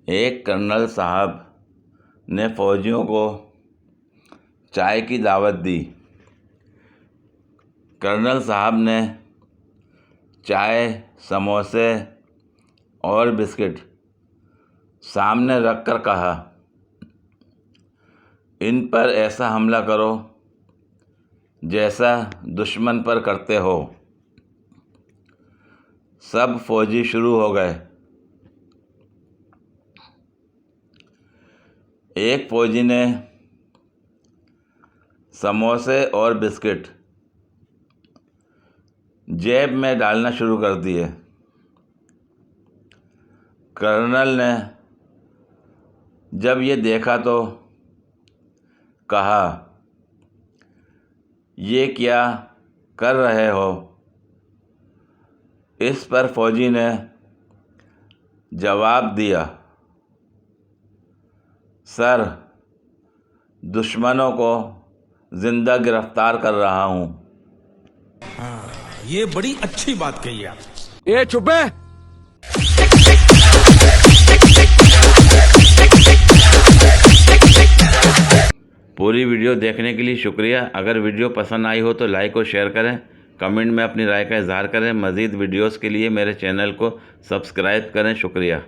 एक कर्नल साहब ने फौजियों को चाय की दावत दी। कर्नल साहब ने चाय, समोसे और बिस्किट सामने रखकर कहा, इन पर ऐसा हमला करो जैसा दुश्मन पर करते हो। सब फौजी शुरू हो गए। एक फौजी ने समोसे और बिस्किट जेब में डालना शुरू कर दिए। कर्नल ने जब ये देखा तो कहा, ये क्या कर रहे हो? इस पर फौजी ने जवाब दिया, सर, दुश्मनों को जिंदा गिरफ्तार कर रहा हूं। ये बड़ी अच्छी बात कही आप। ये चुप है। पूरी वीडियो देखने के लिए शुक्रिया। अगर वीडियो पसंद आई हो तो लाइक और शेयर करें, कमेंट में अपनी राय का इजहार करें। मज़ीद वीडियोस के लिए मेरे चैनल को सब्सक्राइब करें। शुक्रिया।